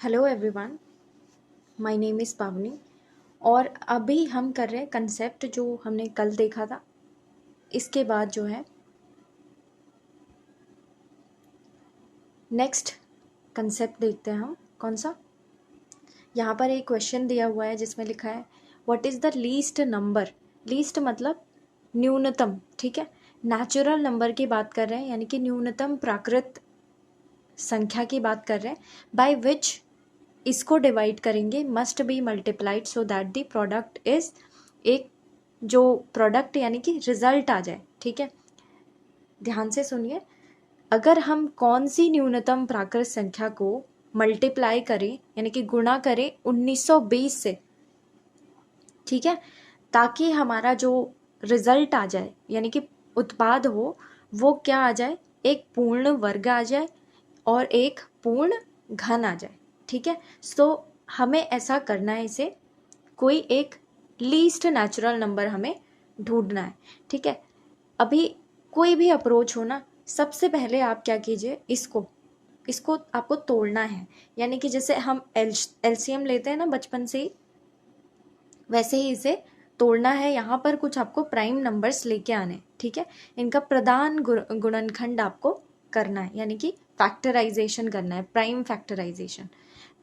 Hello everyone, my name is पावनी। और अभी हम कर रहे हैं कंसेप्ट जो हमने कल देखा था। इसके बाद जो है नेक्स्ट कंसेप्ट देखते हैं हम। कौन सा? यहाँ पर एक क्वेश्चन दिया हुआ है जिसमें लिखा है what is the least number. Least मतलब न्यूनतम, ठीक है। नेचुरल नंबर की बात कर रहे हैं, यानी कि न्यूनतम प्राकृत संख्या की बात कर रहे हैं। बाय विच इसको डिवाइड करेंगे must be multiplied so that the product is एक जो प्रोडक्ट यानी कि रिजल्ट आ जाए, ठीक है। ध्यान से सुनिए, अगर हम कौन सी न्यूनतम प्राकृत संख्या को मल्टीप्लाई करें यानी कि गुणा करें 1920 से, ठीक है, ताकि हमारा जो रिजल्ट आ जाए यानी कि उत्पाद हो वो क्या आ जाए, एक पूर्ण वर्ग आ जाए और एक पूर्ण घन आ जाए, ठीक है। सो हमें ऐसा करना है, इसे कोई एक लीस्ट नेचुरल नंबर हमें ढूंढना है, ठीक है। अभी कोई भी अप्रोच हो ना, सबसे पहले आप क्या कीजिए, इसको इसको आपको तोड़ना है। यानी कि जैसे हम एलसीएम लेते हैं ना बचपन से ही, वैसे ही इसे तोड़ना है। यहाँ पर कुछ आपको प्राइम नंबर्स लेके आने, ठीक है। इनका प्रधान गुणनखंड आपको करना है, यानी कि फैक्टराइजेशन करना है, प्राइम फैक्टराइजेशन।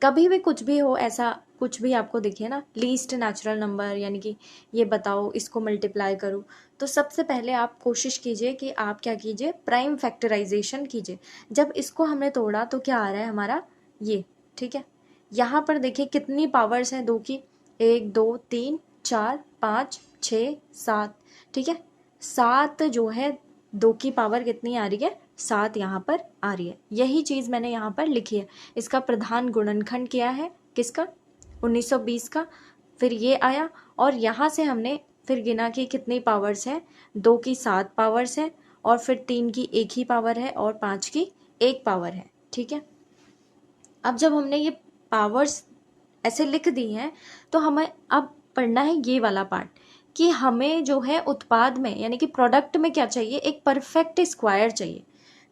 कभी भी कुछ भी हो, ऐसा कुछ भी आपको दिखे ना, लीस्ट नेचुरल नंबर यानी कि ये बताओ इसको मल्टीप्लाई करो, तो सबसे पहले आप कोशिश कीजिए कि आप क्या कीजिए, प्राइम फैक्टराइजेशन कीजिए। जब इसको हमने तोड़ा तो क्या आ रहा है हमारा ये, ठीक है। यहाँ पर देखिए कितनी पावर्स हैं दो की, 1 2 3 4 5 6 7, ठीक है। 7 जो है, दो की पावर कितनी आ रही है, 7 यहाँ पर आ रही है। यही चीज़ मैंने यहाँ पर लिखी है। इसका प्रधान गुणनखंड क्या है, किसका, 1920 का। फिर ये आया और यहाँ से हमने फिर गिना कि कितनी पावर्स हैं, 2 की 7 पावर्स हैं और फिर 3 की 1 ही पावर है और 5 की 1 पावर है, ठीक है। अब जब हमने ये पावर्स ऐसे लिख दी हैं तो हमें अब पढ़ना है ये वाला पार्ट कि हमें जो है उत्पाद में यानी कि प्रोडक्ट में क्या चाहिए, एक परफेक्ट स्क्वायर चाहिए।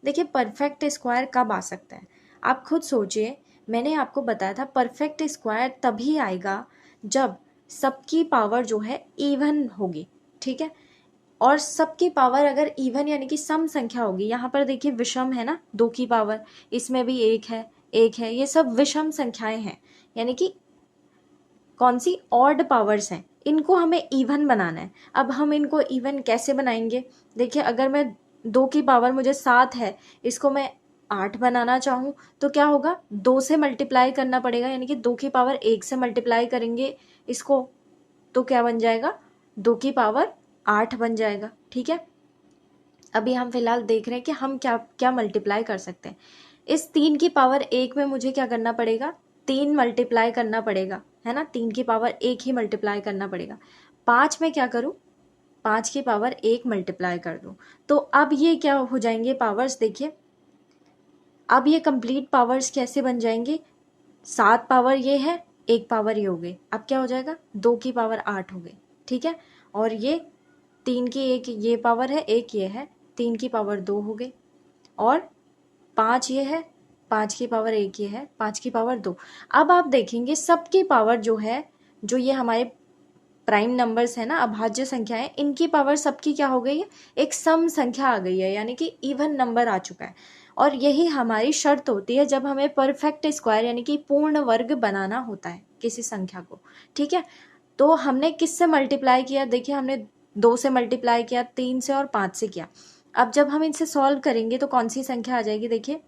देखिए परफेक्ट स्क्वायर कब आ सकता है, आप खुद सोचिए। मैंने आपको बताया था परफेक्ट स्क्वायर तभी आएगा जब सबकी पावर जो है इवन होगी, ठीक है। और सबकी पावर अगर इवन यानी कि सम संख्या होगी, यहाँ पर देखिए विषम है ना, 2 की पावर, इसमें भी 1 है, ये सब विषम संख्याएं हैं, यानी कि कौन सी ऑड पावर्स हैं, इनको हमें इवन बनाना है। अब हम इनको इवन कैसे बनाएंगे, देखिए अगर मैं 2 की पावर मुझे 7 है, इसको मैं 8 बनाना चाहूँ तो क्या होगा, 2 से मल्टीप्लाई करना पड़ेगा, यानी कि 2 की पावर 1 से मल्टीप्लाई करेंगे इसको तो क्या बन जाएगा, 2 की पावर 8 बन जाएगा, ठीक है। अभी हम फिलहाल देख रहे हैं कि हम क्या क्या मल्टीप्लाई कर सकते हैं। इस 3 की पावर 1 में मुझे क्या करना पड़ेगा, 3 मल्टीप्लाई करना पड़ेगा, है ना। 3 की पावर 1 ही मल्टीप्लाई करना पड़ेगा। 5 में क्या करूँ, 5 की पावर 1 मल्टीप्लाई कर दूँ तो अब ये क्या हो जाएंगे पावर्स, देखिए अब ये कंप्लीट पावर्स कैसे बन जाएंगे, 7 पावर ये है, 1 पावर ये हो गई। अब क्या हो जाएगा, 2 की पावर 8 हो गई, ठीक है। और ये 3 की 1 ये पावर है, 1 ये है, 3 की पावर 2 हो गई। और 5 ये है, 5 की पावर 1 ये है, 5 की पावर 2। अब आप देखेंगे सबकी पावर जो है, जो ये हमारे प्राइम नंबर्स है ना, अभाज्य संख्याएं, इनकी पावर सबकी क्या हो गई है, एक सम संख्या आ गई है, यानी कि इवन नंबर आ चुका है। और यही हमारी शर्त होती है जब हमें परफेक्ट स्क्वायर यानी कि पूर्ण वर्ग बनाना होता है किसी संख्या को, ठीक है। तो हमने किससे मल्टीप्लाई किया, देखिए हमने 2 से मल्टीप्लाई किया, 3 से और 5 से किया। अब जब हम इनसे सॉल्व करेंगे तो कौन सी संख्या आ जाएगी, देखिए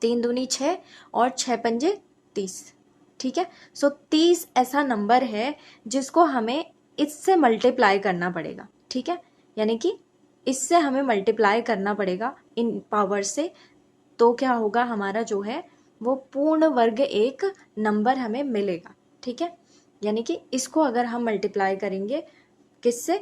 3 दूनी 6 और 6 पंजे 30, ठीक है। सो 30 ऐसा नंबर है जिसको हमें इससे मल्टीप्लाई करना पड़ेगा, ठीक है। यानी कि इससे हमें मल्टीप्लाई करना पड़ेगा इन पावर से, तो क्या होगा हमारा जो है वो पूर्ण वर्ग एक नंबर हमें मिलेगा, ठीक है। यानी कि इसको अगर हम मल्टीप्लाई करेंगे किससे,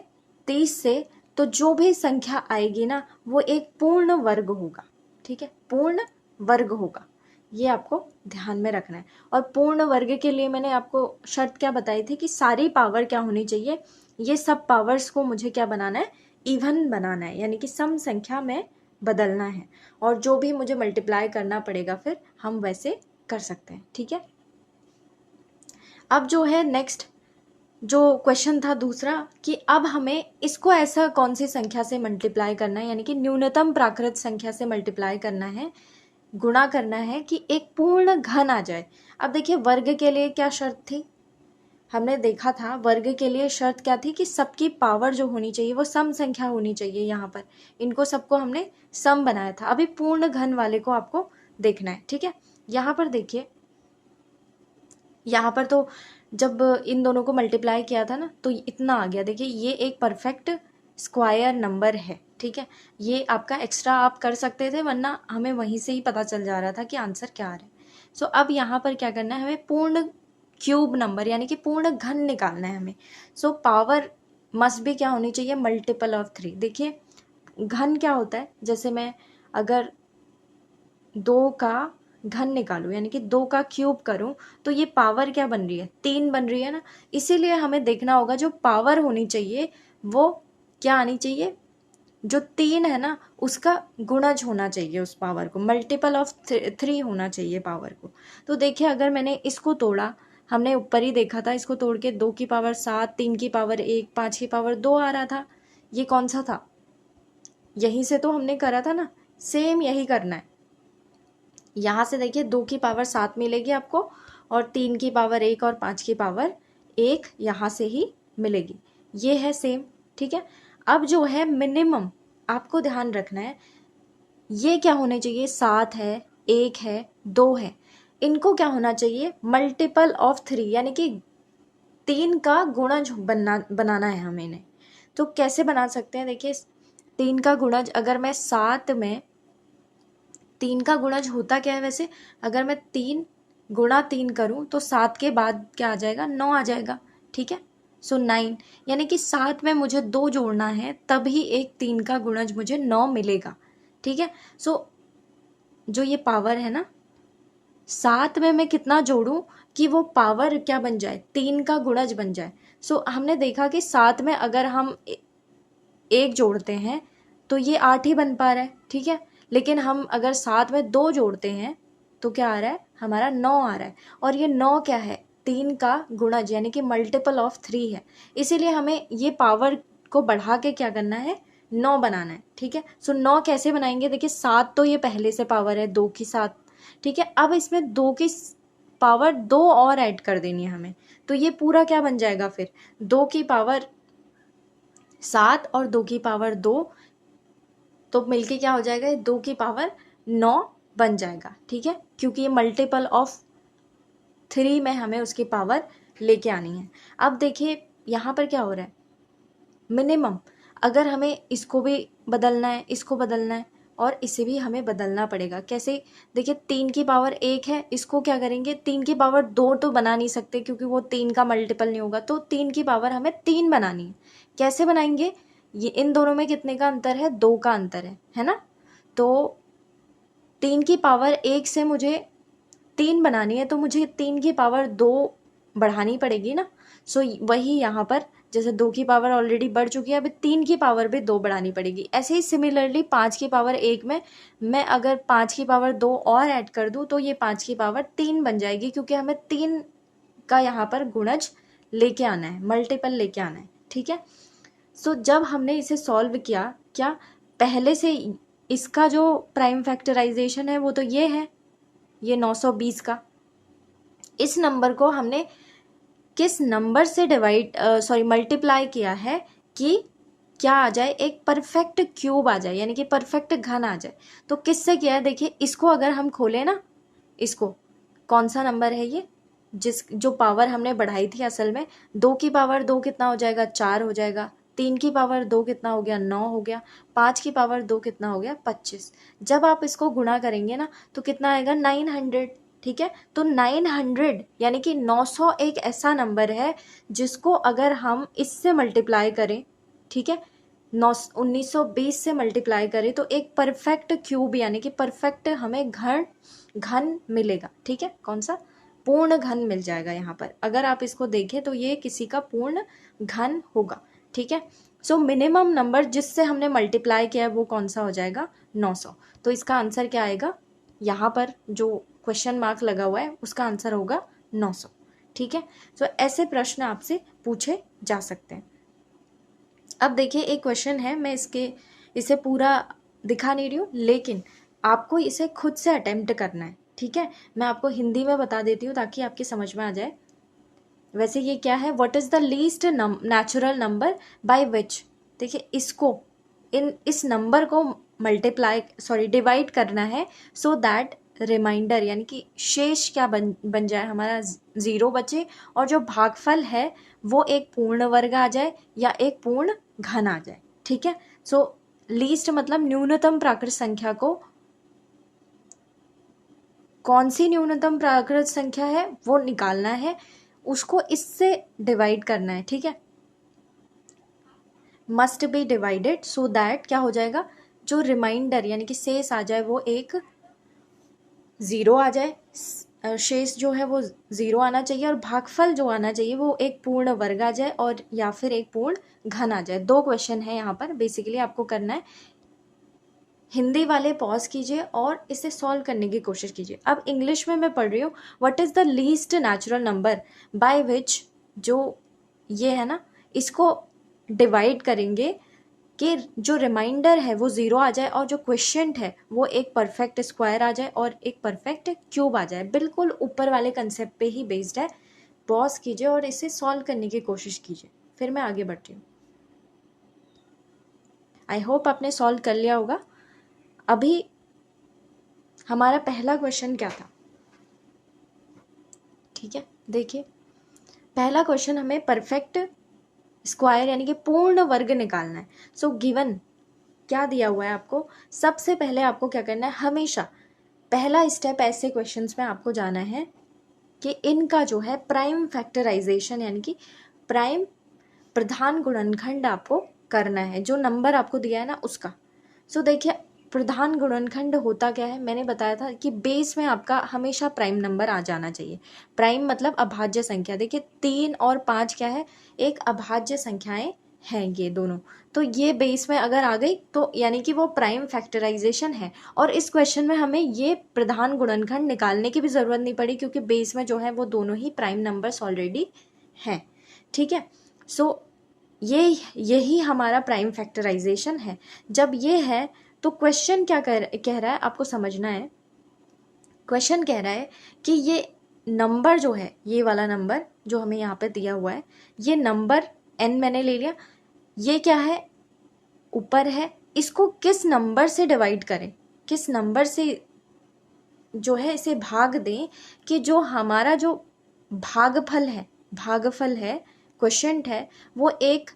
30 से, तो जो भी संख्या आएगी ना वो एक पूर्ण वर्ग होगा, ठीक है, पूर्ण वर्ग होगा। ये आपको ध्यान में रखना है। और पूर्ण वर्ग के लिए मैंने आपको शर्त क्या बताई थी कि सारी पावर क्या होनी चाहिए, ये सब पावर्स को मुझे क्या बनाना है, इवन बनाना है, यानी कि सम संख्या में बदलना है। और जो भी मुझे मल्टीप्लाई करना पड़ेगा फिर हम वैसे कर सकते हैं, ठीक है। अब जो है नेक्स्ट जो क्वेश्चन था दूसरा कि अब हमें इसको ऐसा कौन सी संख्या से मल्टीप्लाई करना है, यानी कि न्यूनतम प्राकृत संख्या से मल्टीप्लाई करना है, गुणा करना है कि एक पूर्ण घन आ जाए। अब देखिए वर्ग के लिए क्या शर्त थी, हमने देखा था वर्ग के लिए शर्त क्या थी कि सबकी पावर जो होनी चाहिए वो सम संख्या होनी चाहिए। यहाँ पर इनको सबको हमने सम बनाया था। अभी पूर्ण घन वाले को आपको देखना है, ठीक है। यहाँ पर देखिए, यहाँ पर तो जब इन दोनों को मल्टीप्लाई किया था ना तो इतना आ गया। देखिए ये एक परफेक्ट स्क्वायर नंबर है, ठीक है। ये आपका एक्स्ट्रा आप कर सकते थे, वरना हमें वहीं से ही पता चल जा रहा था कि आंसर क्या आ रहा है। सो अब यहाँ पर क्या करना है, हमें पूर्ण क्यूब नंबर यानी कि पूर्ण घन निकालना है हमें। सो पावर मस्ट भी क्या होनी चाहिए, मल्टीपल ऑफ 3। देखिए घन क्या होता है, जैसे मैं अगर 2 का घन निकालूं यानी कि 2 का क्यूब करूं तो ये पावर क्या बन रही है, 3 बन रही है ना। इसीलिए हमें देखना होगा जो पावर होनी चाहिए वो क्या आनी चाहिए, जो 3 है ना उसका गुणज होना चाहिए उस पावर को, मल्टीपल ऑफ 3 होना चाहिए पावर को। तो देखिए अगर मैंने इसको तोड़ा, हमने ऊपर ही देखा था, इसको तोड़ के 2 की पावर 7, 3 की पावर 1, 5 की पावर 2 आ रहा था। ये कौन सा था, यहीं से तो हमने करा था ना, सेम यही करना है। यहाँ से देखिए 2 की पावर 7 मिलेगी आपको, और 3 की पावर 1 और 5 की पावर 1 यहाँ से ही मिलेगी। ये है सेम, ठीक है। अब जो है मिनिमम आपको ध्यान रखना है, ये क्या होने चाहिए, 7 है, 1 है, 2 है, इनको क्या होना चाहिए, मल्टीपल ऑफ 3 यानी कि 3 का गुणज बनाना है हमें इन्हें। तो कैसे बना सकते हैं, देखिए 3 का गुणज, अगर मैं 7 में 3 का गुणज होता क्या है वैसे, अगर मैं 3 गुणा 3 करूं तो 7 के बाद क्या आ जाएगा, 9 आ जाएगा, ठीक है। सो 9 यानी कि 7 में मुझे 2 जोड़ना है तभी एक 3 का गुणज मुझे 9 मिलेगा, ठीक है। सो जो ये पावर है ना, 7 में मैं कितना जोड़ूं कि वो पावर क्या बन जाए, 3 का गुणज बन जाए। सो हमने देखा कि 7 में अगर हम 1 जोड़ते हैं तो ये 8 ही बन पा रहा है, ठीक है। लेकिन हम अगर 7 में 2 जोड़ते हैं तो क्या आ रहा है, हमारा 9 आ रहा है। और ये 9 क्या है, 3 का गुणज यानी कि मल्टीपल ऑफ 3 है। इसीलिए हमें ये पावर को बढ़ा के क्या करना है, 9 बनाना है, ठीक है। सो 9 कैसे बनाएंगे, देखिए 7 तो ये पहले से पावर है 2 की 7, ठीक है। अब इसमें 2 की पावर 2 और ऐड कर देनी है हमें, तो ये पूरा क्या बन जाएगा फिर, 2 की पावर 7 और 2 की पावर 2, तो मिलके क्या हो जाएगा, 2 की पावर 9 बन जाएगा, ठीक है। क्योंकि ये मल्टीपल ऑफ 3 में हमें उसकी पावर लेके आनी है। अब देखिए यहाँ पर क्या हो रहा है, मिनिमम अगर हमें इसको भी बदलना है, इसको बदलना है, और इसे भी हमें बदलना पड़ेगा। कैसे, देखिए 3 की पावर 1 है, इसको क्या करेंगे, 3 की पावर 2 तो बना नहीं सकते क्योंकि वो 3 का मल्टीपल नहीं होगा, तो 3 की पावर हमें 3 बनानी है। कैसे बनाएंगे, ये इन दोनों में कितने का अंतर है, 2 का अंतर है ना। तो 3 की पावर 1 से मुझे 3 बनानी है तो मुझे 3 की पावर 2 बढ़ानी पड़ेगी ना। सो वही यहाँ पर जैसे 2 की पावर ऑलरेडी बढ़ चुकी है, अभी 3 की पावर भी 2 बढ़ानी पड़ेगी। ऐसे ही सिमिलरली 5 की पावर 1 में मैं अगर 5 की पावर 2 और ऐड कर दूँ तो ये 5 की पावर 3 बन जाएगी, क्योंकि हमें 3 का यहाँ पर गुणज लेके आना है, मल्टीपल लेके आना है, ठीक है। सो जब हमने इसे सॉल्व किया, क्या पहले से इसका जो प्राइम फैक्टराइजेशन है वो तो ये है, ये 920 का। इस नंबर को हमने किस नंबर से मल्टीप्लाई किया है कि क्या आ जाए, एक परफेक्ट क्यूब आ जाए, यानी कि परफेक्ट घन आ जाए। तो किससे किया है, देखिए इसको अगर हम खोलें ना, इसको कौन सा नंबर है ये, जो पावर हमने बढ़ाई थी असल में, 2 की पावर 2 कितना हो जाएगा, 4 हो जाएगा। 3 की पावर 2 कितना हो गया, 9 हो गया। 5 की पावर 2 कितना हो गया, 25। जब आप इसको गुणा करेंगे ना तो कितना आएगा, 900, ठीक है। तो 900 यानी कि 900 एक ऐसा नंबर है जिसको अगर हम इससे मल्टीप्लाई करें, ठीक है, 1920 से मल्टीप्लाई करें तो एक परफेक्ट क्यूब यानी कि परफेक्ट हमें घन मिलेगा, ठीक है। कौन सा, पूर्ण घन मिल जाएगा यहाँ पर। अगर आप इसको देखें तो ये किसी का पूर्ण घन होगा, ठीक है। सो मिनिमम नंबर जिससे हमने मल्टीप्लाई किया है वो कौन सा हो जाएगा, 900। तो इसका आंसर क्या आएगा, यहाँ पर जो क्वेश्चन मार्क लगा हुआ है उसका आंसर होगा 900। ठीक है, तो ऐसे प्रश्न आपसे पूछे जा सकते हैं। अब देखिए एक क्वेश्चन है, मैं इसे पूरा दिखा नहीं रही हूँ, लेकिन आपको इसे खुद से अटेम्प्ट करना है। ठीक है, मैं आपको हिंदी में बता देती हूँ ताकि आपकी समझ में आ जाए। वैसे ये क्या है, what is the least natural number by which, देखिए इसको इस नंबर को डिवाइड करना है सो दैट रिमाइंडर यानी कि शेष क्या बन जाए, हमारा 0 बचे और जो भागफल है वो एक पूर्ण वर्ग आ जाए या एक पूर्ण घन आ जाए। ठीक है, सो लीस्ट मतलब न्यूनतम प्राकृत संख्या को, कौन सी न्यूनतम प्राकृत संख्या है वो निकालना है, उसको इससे डिवाइड करना है। ठीक है, must be divided so that क्या हो जाएगा, जो रिमाइंडर यानी कि शेष आ जाए वो एक 0 आ जाए, शेष जो है वो 0 आना चाहिए और भागफल जो आना चाहिए वो एक पूर्ण वर्ग आ जाए और या फिर एक पूर्ण घन आ जाए। 2 क्वेश्चन है यहाँ पर, बेसिकली आपको करना है। हिंदी वाले पॉज कीजिए और इसे सॉल्व करने की कोशिश कीजिए। अब इंग्लिश में मैं पढ़ रही हूँ, what is the least natural number by which, जो ये है ना, इसको डिवाइड करेंगे कि जो रिमाइंडर है वो 0 आ जाए और जो क्वेश्चंट है वो एक परफेक्ट स्क्वायर आ जाए और एक परफेक्ट क्यूब आ जाए। बिल्कुल ऊपर वाले कंसेप्ट पे ही बेस्ड है। पॉज कीजिए और इसे सॉल्व करने की कोशिश कीजिए, फिर मैं आगे बढ़ती हूँ। आई होप आपने सॉल्व कर लिया होगा। अभी हमारा पहला क्वेश्चन क्या था, ठीक है, देखिए पहला क्वेश्चन हमें परफेक्ट स्क्वायर यानी कि पूर्ण वर्ग निकालना है। सो गिवन क्या दिया हुआ है आपको, सबसे पहले आपको क्या करना है, हमेशा पहला स्टेप ऐसे क्वेश्चंस में आपको जाना है कि इनका जो है प्राइम फैक्टराइजेशन यानी कि प्राइम प्रधान गुणनखंड आपको करना है, जो नंबर आपको दिया है ना उसका। सो देखिए प्रधान गुणनखंड होता क्या है, मैंने बताया था कि बेस में आपका हमेशा प्राइम नंबर आ जाना चाहिए। प्राइम मतलब अभाज्य संख्या। देखिए 3 और 5 क्या है, एक अभाज्य संख्याएं हैं ये दोनों, तो ये बेस में अगर आ गई तो यानी कि वो प्राइम फैक्टराइजेशन है। और इस क्वेश्चन में हमें ये प्रधान गुणनखंड निकालने की भी जरूरत नहीं पड़ी क्योंकि बेस में जो है वो दोनों ही प्राइम नंबर्स ऑलरेडी हैं। ठीक है, सो यही हमारा प्राइम फैक्टराइजेशन है। जब ये है तो क्वेश्चन क्या कह रहा है आपको समझना है। क्वेश्चन कह रहा है कि ये नंबर जो है, ये वाला नंबर जो हमें यहाँ पे दिया हुआ है, ये नंबर n मैंने ले लिया, ये क्या है ऊपर है, इसको किस नंबर से डिवाइड करें, किस नंबर से जो है इसे भाग दें कि जो हमारा जो भागफल है क्वेश्चंट है वो एक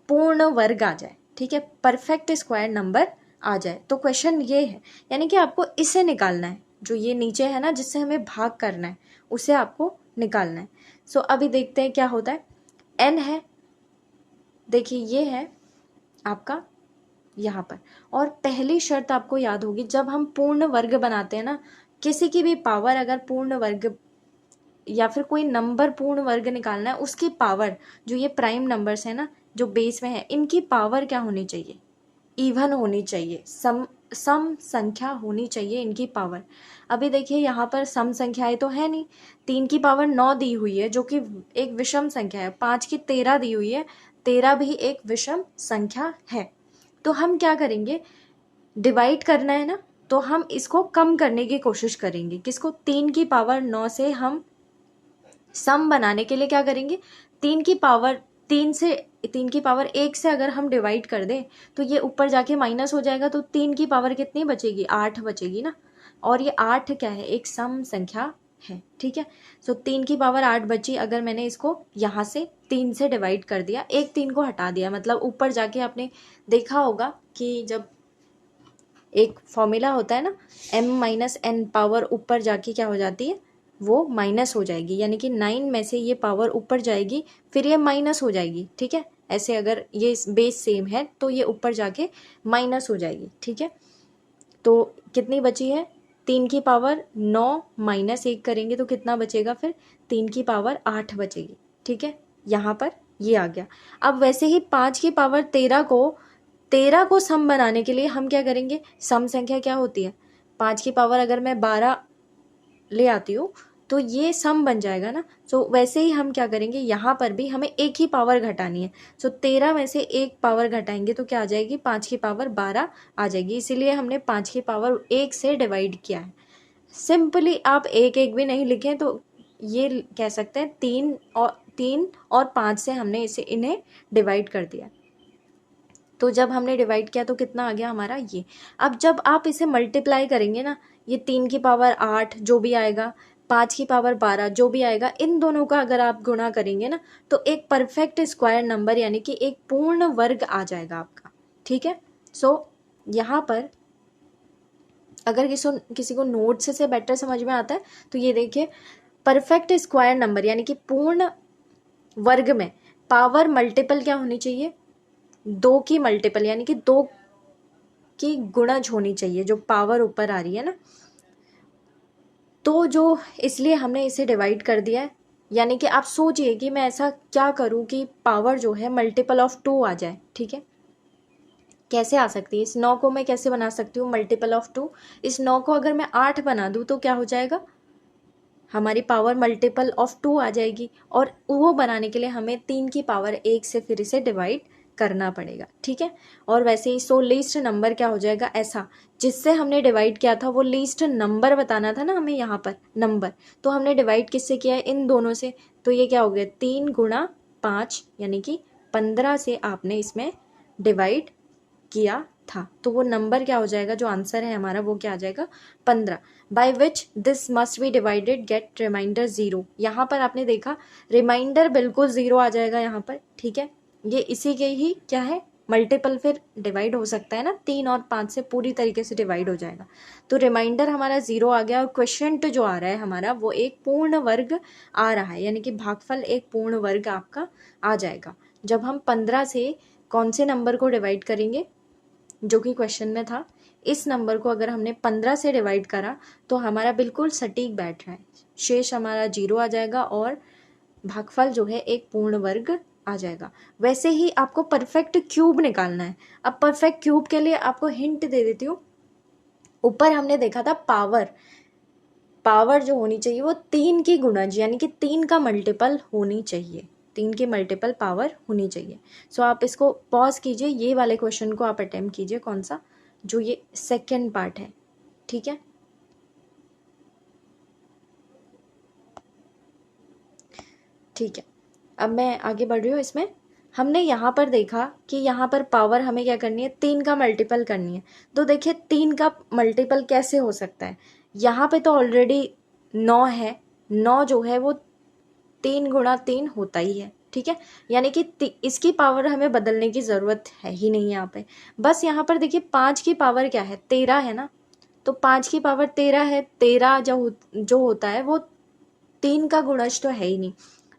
पूर्ण वर्ग आ जाए। ठीक है, परफेक्ट स्क्वायर नंबर आ जाए। तो क्वेश्चन ये है, यानी कि आपको इसे निकालना है, जो ये नीचे है ना जिससे हमें भाग करना है उसे आपको निकालना है। सो अभी देखते हैं क्या होता है। n है, देखिए ये है आपका यहाँ पर, और पहली शर्त आपको याद होगी, जब हम पूर्ण वर्ग बनाते हैं ना, किसी की भी पावर अगर पूर्ण वर्ग या फिर कोई नंबर पूर्ण वर्ग निकालना है, उसकी पावर जो ये प्राइम नंबर्स है ना जो बेस में है, इनकी पावर क्या होनी चाहिए, इवन होनी चाहिए, सम संख्या होनी चाहिए इनकी पावर। अभी देखिए यहाँ पर सम संख्याएं तो है नहीं, 3 की पावर 9 दी हुई है जो कि एक विषम संख्या है, 5 की 13 दी हुई है, 13 भी एक विषम संख्या है। तो हम क्या करेंगे, डिवाइड करना है ना, तो हम इसको कम करने की कोशिश करेंगे। किसको, 3 की पावर 9 से हम सम बनाने के लिए क्या करेंगे, 3 की पावर 1 से अगर हम डिवाइड कर दें तो ये ऊपर जाके माइनस हो जाएगा, तो 3 की पावर कितनी बचेगी, 8 बचेगी ना। और ये 8 क्या है, एक सम संख्या है। ठीक है, सो 3 की पावर 8 बची, अगर मैंने इसको यहाँ से 3 से डिवाइड कर दिया, एक 3 को हटा दिया, मतलब ऊपर जाके आपने देखा होगा कि जब एक फॉर्मूला होता है ना, m-n पावर ऊपर जाके क्या हो जाती है, वो माइनस हो जाएगी, यानी कि 9 में से ये पावर ऊपर जाएगी फिर ये माइनस हो जाएगी। ठीक है, ऐसे अगर ये बेस सेम है तो ये ऊपर जाके माइनस हो जाएगी। ठीक है, तो कितनी बची है, 3 की पावर 9 माइनस 1 करेंगे तो कितना बचेगा, फिर 3 की पावर 8 बचेगी। ठीक है, यहाँ पर ये आ गया। अब वैसे ही 5 की पावर 13 को सम बनाने के लिए हम क्या करेंगे, सम संख्या क्या होती है, 5 की पावर अगर मैं 12 ले आती हूँ तो ये सम बन जाएगा ना। सो वैसे ही हम क्या करेंगे, यहाँ पर भी हमें एक ही पावर घटानी है। सो 13 में से एक पावर घटाएंगे तो क्या आ जाएगी, 5 की पावर 12 आ जाएगी। इसीलिए हमने 5 की पावर 1 से डिवाइड किया है। सिंपली आप एक एक भी नहीं लिखें तो ये कह सकते हैं 3 और 5 से हमने इन्हें डिवाइड कर दिया। तो जब हमने डिवाइड किया तो कितना आ गया हमारा ये। अब जब आप इसे मल्टीप्लाई करेंगे ना, ये 3 की पावर 8 जो भी आएगा, 5 की पावर 12 जो भी आएगा, इन दोनों का अगर आप गुणा करेंगे ना तो एक परफेक्ट स्क्वायर नंबर यानी कि एक पूर्ण वर्ग आ जाएगा आपका। ठीक है। सो यहाँ पर अगर किसी को नोट्स से बेटर समझ में आता है तो ये देखिए, परफेक्ट स्क्वायर नंबर यानी कि पूर्ण वर्ग में पावर मल्टीपल क्या होनी चाहिए, 2 की मल्टीपल यानी कि 2 की गुणज होनी चाहिए, जो पावर ऊपर आ रही है ना। तो जो इसलिए हमने इसे डिवाइड कर दिया है। यानी कि आप सोचिए कि मैं ऐसा क्या करूं कि पावर जो है मल्टीपल ऑफ 2 आ जाए। ठीक है, कैसे आ सकती है, इस 9 को मैं कैसे बना सकती हूँ मल्टीपल ऑफ 2। इस 9 को अगर मैं 8 बना दूँ तो क्या हो जाएगा, हमारी पावर मल्टीपल ऑफ 2 आ जाएगी। और वो बनाने के लिए हमें 3 की पावर 1 से फिर इसे डिवाइड करना पड़ेगा। ठीक है। और वैसे ही सो लीस्ट नंबर क्या हो जाएगा, ऐसा जिससे हमने डिवाइड किया था वो लीस्ट नंबर बताना था ना हमें, यहाँ पर नंबर। तो हमने डिवाइड किससे किया है, इन दोनों से। तो ये क्या हो गया, 3 गुणा 5 यानी कि 15 से आपने इसमें डिवाइड किया था। तो वो नंबर क्या हो जाएगा, जो आंसर है हमारा वो क्या आ जाएगा, 15। By which this must be divided get remainder 0। यहाँ पर आपने देखा रिमाइंडर बिल्कुल 0 आ जाएगा यहाँ पर। ठीक है, ये इसी के ही क्या है, मल्टीपल फिर डिवाइड हो सकता है ना, 3 और 5 से पूरी तरीके से डिवाइड हो जाएगा। तो रिमाइंडर हमारा 0 आ गया। और क्वेश्चन जो आ रहा है हमारा वो एक पूर्ण वर्ग आ रहा है, यानी कि भागफल एक पूर्ण वर्ग आपका आ जाएगा। जब हम 15 से कौन से नंबर को डिवाइड करेंगे, जो कि क्वेश्चन में था, इस नंबर को अगर हमने 15 से डिवाइड करा तो हमारा बिल्कुल सटीक बैठ रहा है, शेष हमारा 0 आ जाएगा और भागफल जो है एक पूर्ण वर्ग आ जाएगा। वैसे ही आपको परफेक्ट क्यूब निकालना है। अब परफेक्ट क्यूब के लिए आपको हिंट दे देती हूँ। ऊपर हमने देखा था पावर जो होनी चाहिए वो 3 की गुणज यानी कि 3 का मल्टीपल होनी चाहिए, 3 की मल्टीपल पावर होनी चाहिए। सो आप इसको पॉज कीजिए, ये वाले क्वेश्चन को आप अटेम्प्ट कीजिए, कौन सा, जो ये सेकेंड पार्ट है। ठीक है, ठीक है। अब मैं आगे बढ़ रही हूँ। इसमें हमने यहाँ पर देखा कि यहाँ पर पावर हमें क्या करनी है, 3 का मल्टीपल करनी है। तो देखिए 3 का मल्टीपल कैसे हो सकता है, यहाँ पे तो ऑलरेडी 9 है, 9 जो है वो 3 गुणा 3 होता ही है। ठीक है, यानी कि इसकी पावर हमें बदलने की ज़रूरत है ही नहीं यहाँ पे। बस यहाँ पर देखिए 5 की पावर क्या है, 13 है ना। तो 5 की पावर 13 है, 13 जो होता है वो 3 का गुणज तो है ही नहीं।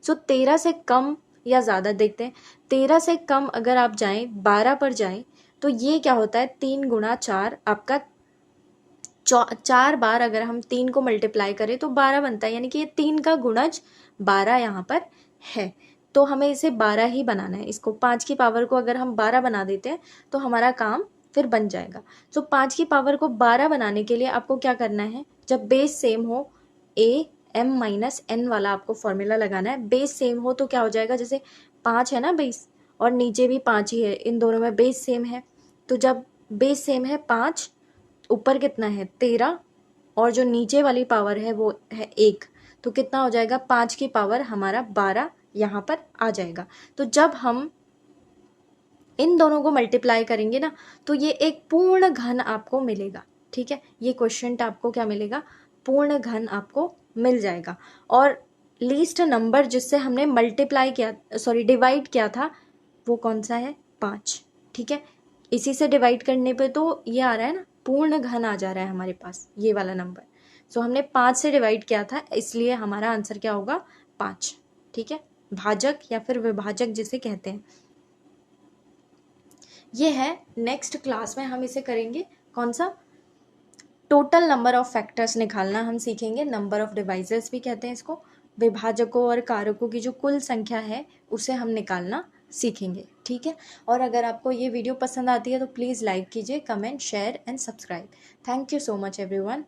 सो 13 से कम या ज़्यादा देखते हैं। 13 से कम अगर आप जाएं, 12 पर जाएं, तो ये क्या होता है, 3 गुणा 4 आपका 4 बार अगर हम 3 को मल्टीप्लाई करें तो 12 बनता है, यानी कि ये 3 का गुणज 12 यहाँ पर है। तो हमें इसे 12 ही बनाना है। इसको 5 की पावर को अगर हम 12 बना देते हैं तो हमारा काम फिर बन जाएगा। तो 5 की पावर को 12 बनाने के लिए आपको क्या करना है, जब बेस सेम हो, AM-N वाला आपको फॉर्मूला लगाना है। बेस सेम हो तो क्या हो जाएगा, जैसे 5 है ना बेस और नीचे भी 5 ही है, इन दोनों में बेस सेम है। तो जब बेस सेम है 5, ऊपर कितना है 13 और जो नीचे वाली पावर है वो है 1, तो कितना हो जाएगा, 5 की पावर हमारा 12 यहाँ पर आ जाएगा। तो जब हम इन दोनों को मल्टीप्लाई करेंगे ना तो ये एक पूर्ण घन आपको मिलेगा। ठीक है, ये क्वेश्चन आपको क्या मिलेगा, पूर्ण घन आपको मिल जाएगा। और लीस्ट नंबर जिससे हमने मल्टीप्लाई किया, डिवाइड किया था, वो कौन सा है, 5। ठीक है, इसी से डिवाइड करने पे तो ये आ रहा है ना, पूर्ण घन आ जा रहा है हमारे पास ये वाला नंबर। सो हमने 5 से डिवाइड किया था, इसलिए हमारा आंसर क्या होगा, 5। ठीक है, भाजक या फिर विभाजक जिसे कहते हैं, ये है। नेक्स्ट क्लास में हम इसे करेंगे, कौन सा, टोटल नंबर ऑफ फैक्टर्स निकालना हम सीखेंगे। नंबर ऑफ डिवाइसेस भी कहते हैं इसको। विभाजकों और कारकों की जो कुल संख्या है उसे हम निकालना सीखेंगे, ठीक है। और अगर आपको ये वीडियो पसंद आती है तो प्लीज़ लाइक कीजिए, comment, share and subscribe. Thank you so much everyone.